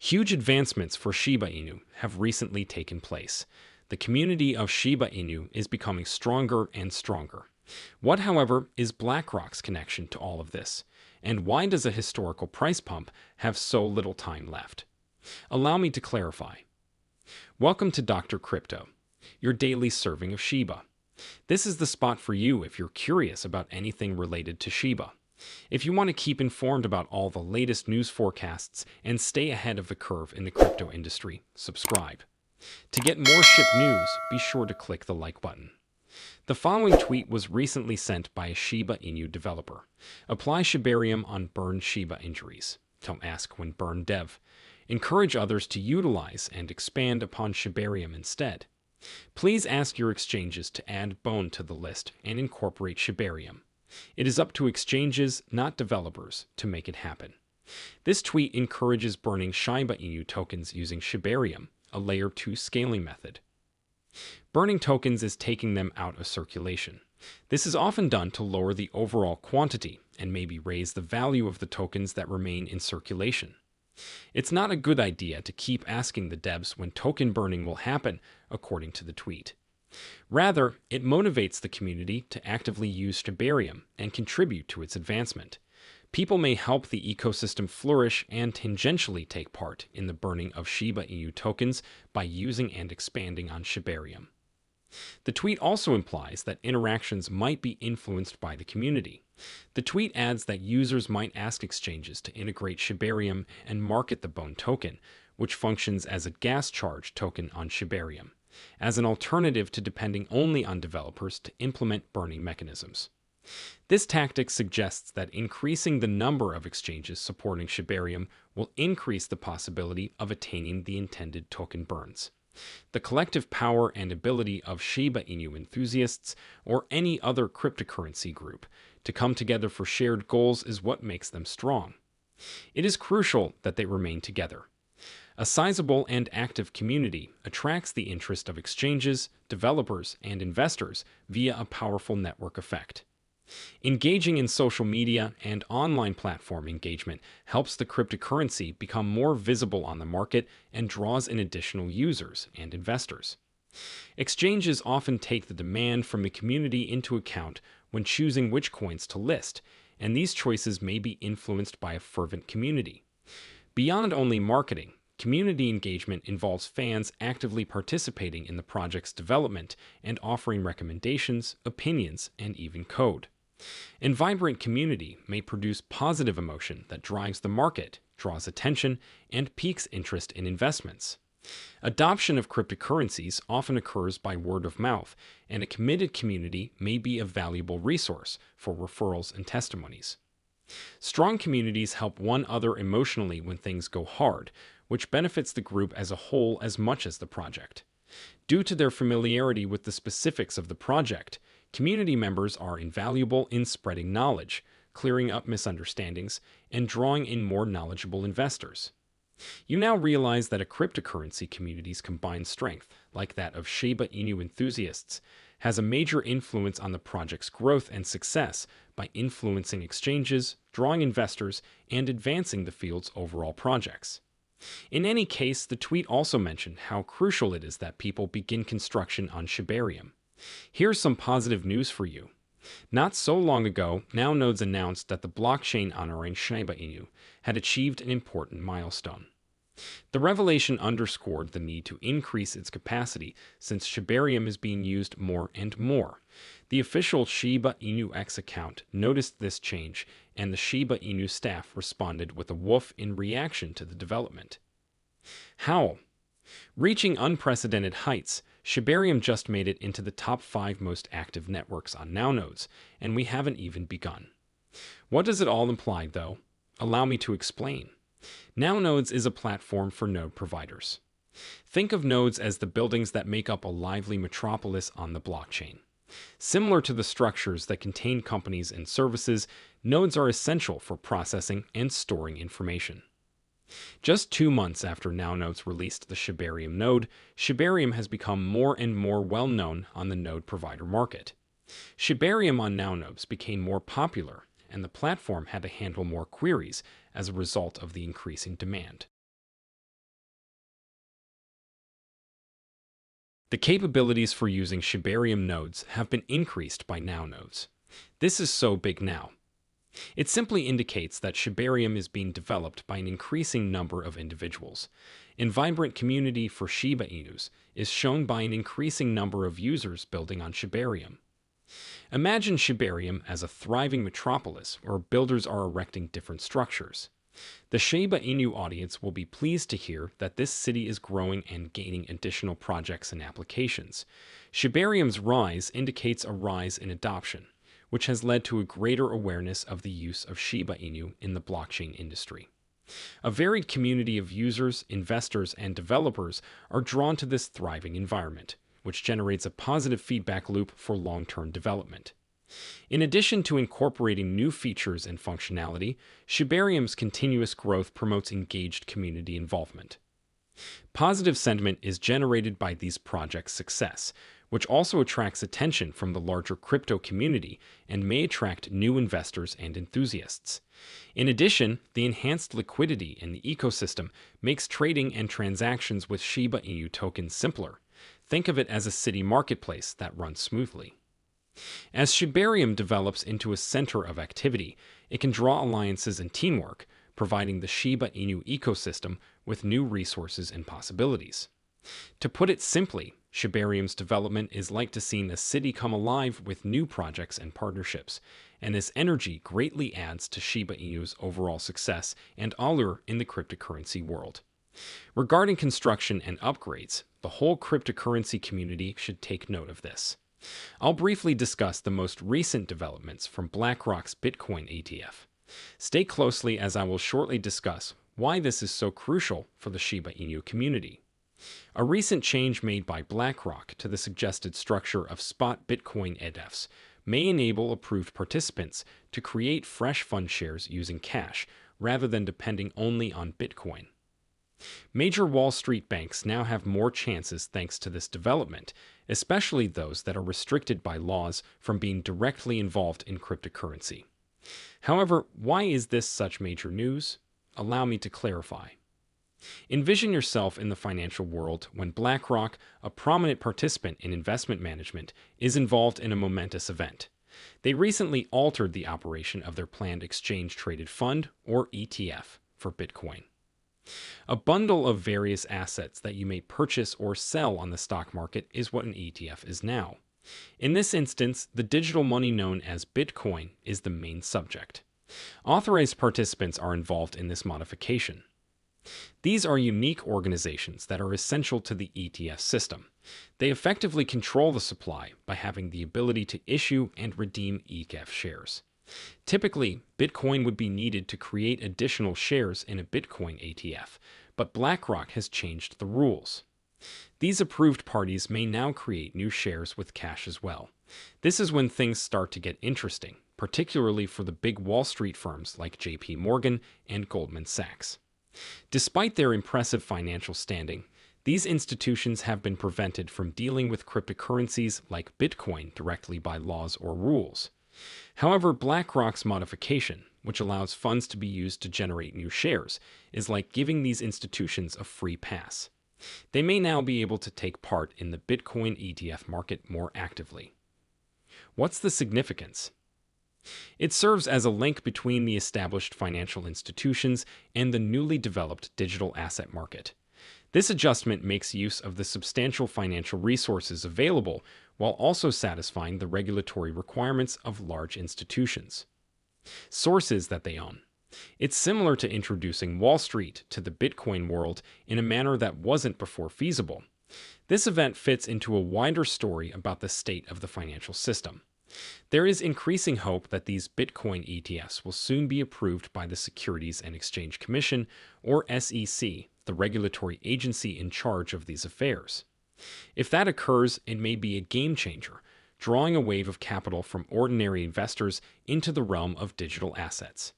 Huge advancements for Shiba Inu have recently taken place. The community of Shiba Inu is becoming stronger and stronger. What, however, is BlackRock's connection to all of this? And why does a historical price pump have so little time left? Allow me to clarify. Welcome to Dr. Crypto, your daily serving of Shiba. This is the spot for you if you're curious about anything related to Shiba. If you want to keep informed about all the latest news forecasts and stay ahead of the curve in the crypto industry, subscribe. To get more SHIB news, be sure to click the like button. The following tweet was recently sent by a Shiba Inu developer. Apply Shibarium on burn Shiba injuries. Don't ask when burn dev. Encourage others to utilize and expand upon Shibarium instead. Please ask your exchanges to add Bone to the list and incorporate Shibarium. It is up to exchanges, not developers, to make it happen. This tweet encourages burning Shiba Inu tokens using Shibarium, a Layer 2 scaling method. Burning tokens is taking them out of circulation. This is often done to lower the overall quantity and maybe raise the value of the tokens that remain in circulation. It's not a good idea to keep asking the devs when token burning will happen, according to the tweet. Rather, it motivates the community to actively use Shibarium and contribute to its advancement. People may help the ecosystem flourish and tangentially take part in the burning of Shiba Inu tokens by using and expanding on Shibarium. The tweet also implies that interactions might be influenced by the community. The tweet adds that users might ask exchanges to integrate Shibarium and market the Bone token, which functions as a gas charge token on Shibarium, as an alternative to depending only on developers to implement burning mechanisms. This tactic suggests that increasing the number of exchanges supporting Shibarium will increase the possibility of attaining the intended token burns. The collective power and ability of Shiba Inu enthusiasts or any other cryptocurrency group to come together for shared goals is what makes them strong. It is crucial that they remain together. A sizable and active community attracts the interest of exchanges, developers, and investors via a powerful network effect. Engaging in social media and online platform engagement helps the cryptocurrency become more visible on the market and draws in additional users and investors. Exchanges often take the demand from the community into account when choosing which coins to list, and these choices may be influenced by a fervent community. Beyond only marketing, community engagement involves fans actively participating in the project's development and offering recommendations, opinions, and even code. A vibrant community may produce positive emotion that drives the market, draws attention, and piques interest in investments. Adoption of cryptocurrencies often occurs by word of mouth, and a committed community may be a valuable resource for referrals and testimonies. Strong communities help one another emotionally when things go hard, which benefits the group as a whole as much as the project. Due to their familiarity with the specifics of the project, community members are invaluable in spreading knowledge, clearing up misunderstandings, and drawing in more knowledgeable investors. You now realize that a cryptocurrency community's combined strength, like that of Shiba Inu enthusiasts, has a major influence on the project's growth and success by influencing exchanges, drawing investors, and advancing the field's overall projects. In any case, the tweet also mentioned how crucial it is that people begin construction on Shibarium. Here's some positive news for you. Not so long ago, NowNodes announced that the blockchain honoring Shiba Inu had achieved an important milestone. The revelation underscored the need to increase its capacity since Shibarium is being used more and more. The official Shiba Inu X account noticed this change, and the Shiba Inu staff responded with a woof in reaction to the development. How? Reaching unprecedented heights, Shibarium just made it into the top 5 most active networks on NowNodes, and we haven't even begun. What does it all imply, though? Allow me to explain. NowNodes is a platform for node providers. Think of nodes as the buildings that make up a lively metropolis on the blockchain. Similar to the structures that contain companies and services, nodes are essential for processing and storing information. Just 2 months after NowNodes released the Shibarium node, Shibarium has become more and more well-known on the node provider market. Shibarium on NowNodes became more popular, and the platform had to handle more queries as a result of the increasing demand. The capabilities for using Shibarium nodes have been increased by now nodes. This is so big now. It simply indicates that Shibarium is being developed by an increasing number of individuals. A vibrant community for Shiba Inus is shown by an increasing number of users building on Shibarium. Imagine Shibarium as a thriving metropolis where builders are erecting different structures. The Shiba Inu audience will be pleased to hear that this city is growing and gaining additional projects and applications. Shibarium's rise indicates a rise in adoption, which has led to a greater awareness of the use of Shiba Inu in the blockchain industry. A varied community of users, investors, and developers are drawn to this thriving environment, which generates a positive feedback loop for long-term development. In addition to incorporating new features and functionality, Shibarium's continuous growth promotes engaged community involvement. Positive sentiment is generated by these projects' success, which also attracts attention from the larger crypto community and may attract new investors and enthusiasts. In addition, the enhanced liquidity in the ecosystem makes trading and transactions with Shiba Inu tokens simpler. Think of it as a city marketplace that runs smoothly. As Shibarium develops into a center of activity, it can draw alliances and teamwork, providing the Shiba Inu ecosystem with new resources and possibilities. To put it simply, Shibarium's development is like to seeing a city come alive with new projects and partnerships, and this energy greatly adds to Shiba Inu's overall success and allure in the cryptocurrency world. Regarding construction and upgrades, the whole cryptocurrency community should take note of this. I'll briefly discuss the most recent developments from Blackrock's Bitcoin ETF. Stay closely as I will shortly discuss why this is so crucial for the Shiba Inu community. A recent change made by Blackrock to the suggested structure of spot Bitcoin ETFs may enable approved participants to create fresh fund shares using cash rather than depending only on Bitcoin. Major Wall Street banks now have more chances thanks to this development, especially those that are restricted by laws from being directly involved in cryptocurrency. However, why is this such major news? Allow me to clarify. Envision yourself in the financial world when BlackRock, a prominent participant in investment management, is involved in a momentous event. They recently altered the operation of their planned exchange-traded fund, or ETF, for Bitcoin. A bundle of various assets that you may purchase or sell on the stock market is what an ETF is now. In this instance, the digital money known as Bitcoin is the main subject. Authorized participants are involved in this modification. These are unique organizations that are essential to the ETF system. They effectively control the supply by having the ability to issue and redeem ETF shares. Typically, Bitcoin would be needed to create additional shares in a Bitcoin ETF, but BlackRock has changed the rules. These approved parties may now create new shares with cash as well. This is when things start to get interesting, particularly for the big Wall Street firms like JP Morgan and Goldman Sachs. Despite their impressive financial standing, these institutions have been prevented from dealing with cryptocurrencies like Bitcoin directly by laws or rules. However, BlackRock's modification, which allows funds to be used to generate new shares, is like giving these institutions a free pass. They may now be able to take part in the Bitcoin ETF market more actively. What's the significance? It serves as a link between the established financial institutions and the newly developed digital asset market. This adjustment makes use of the substantial financial resources available while also satisfying the regulatory requirements of large institutions. Sources that they own. It's similar to introducing Wall Street to the Bitcoin world in a manner that wasn't before feasible. This event fits into a wider story about the state of the financial system. There is increasing hope that these Bitcoin ETFs will soon be approved by the Securities and Exchange Commission, or SEC, the regulatory agency in charge of these affairs. If that occurs, it may be a game changer, drawing a wave of capital from ordinary investors into the realm of digital assets.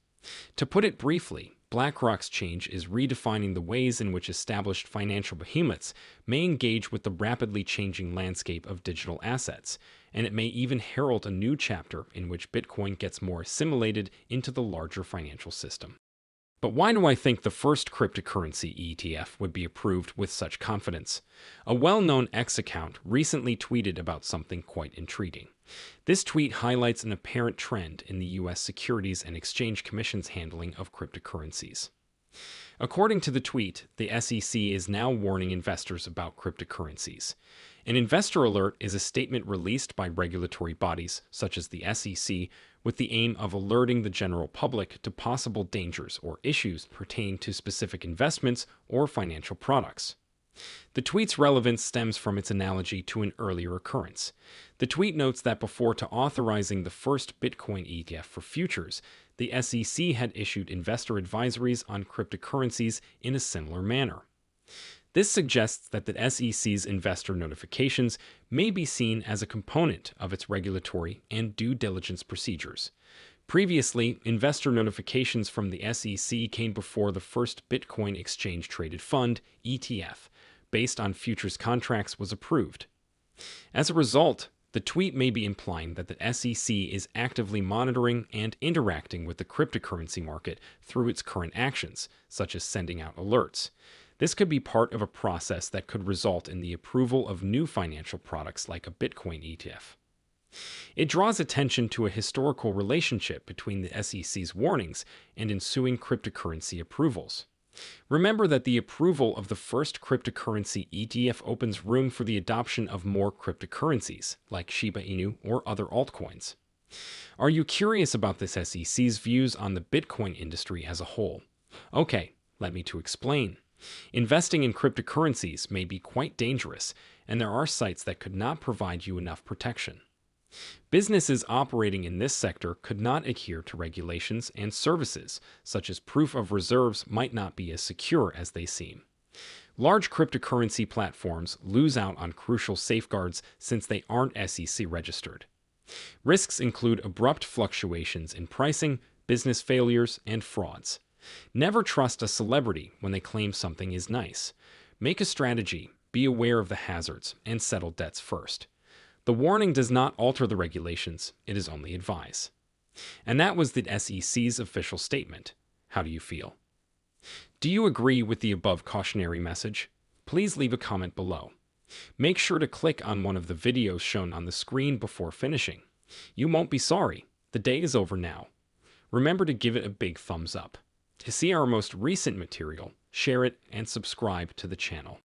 To put it briefly, BlackRock's change is redefining the ways in which established financial behemoths may engage with the rapidly changing landscape of digital assets, and it may even herald a new chapter in which Bitcoin gets more assimilated into the larger financial system. But why do I think the first cryptocurrency ETF would be approved with such confidence? A well-known X account recently tweeted about something quite intriguing. This tweet highlights an apparent trend in the U.S. Securities and Exchange Commission's handling of cryptocurrencies. According to the tweet, the SEC is now warning investors about cryptocurrencies. An investor alert is a statement released by regulatory bodies, such as the SEC, with the aim of alerting the general public to possible dangers or issues pertaining to specific investments or financial products. The tweet's relevance stems from its analogy to an earlier occurrence. The tweet notes that before authorizing the first Bitcoin ETF for futures, the SEC had issued investor advisories on cryptocurrencies in a similar manner. This suggests that the SEC's investor notifications may be seen as a component of its regulatory and due diligence procedures. Previously, investor notifications from the SEC came before the first Bitcoin exchange-traded fund, ETF, based on futures contracts was approved. As a result, the tweet may be implying that the SEC is actively monitoring and interacting with the cryptocurrency market through its current actions, such as sending out alerts. This could be part of a process that could result in the approval of new financial products like a Bitcoin ETF. It draws attention to a historical relationship between the SEC's warnings and ensuing cryptocurrency approvals. Remember that the approval of the first cryptocurrency ETF opens room for the adoption of more cryptocurrencies, like Shiba Inu or other altcoins. Are you curious about this SEC's views on the Bitcoin industry as a whole? Okay, let me explain. Investing in cryptocurrencies may be quite dangerous, and there are sites that could not provide you enough protection. Businesses operating in this sector could not adhere to regulations, and services, such as proof of reserves, might not be as secure as they seem. Large cryptocurrency platforms lose out on crucial safeguards since they aren't SEC registered. Risks include abrupt fluctuations in pricing, business failures, and frauds. Never trust a celebrity when they claim something is nice. Make a strategy, be aware of the hazards, and settle debts first. The warning does not alter the regulations, it is only advice. And that was the SEC's official statement. How do you feel? Do you agree with the above cautionary message? Please leave a comment below. Make sure to click on one of the videos shown on the screen before finishing. You won't be sorry. The day is over now. Remember to give it a big thumbs up. To see our most recent material, share it and subscribe to the channel.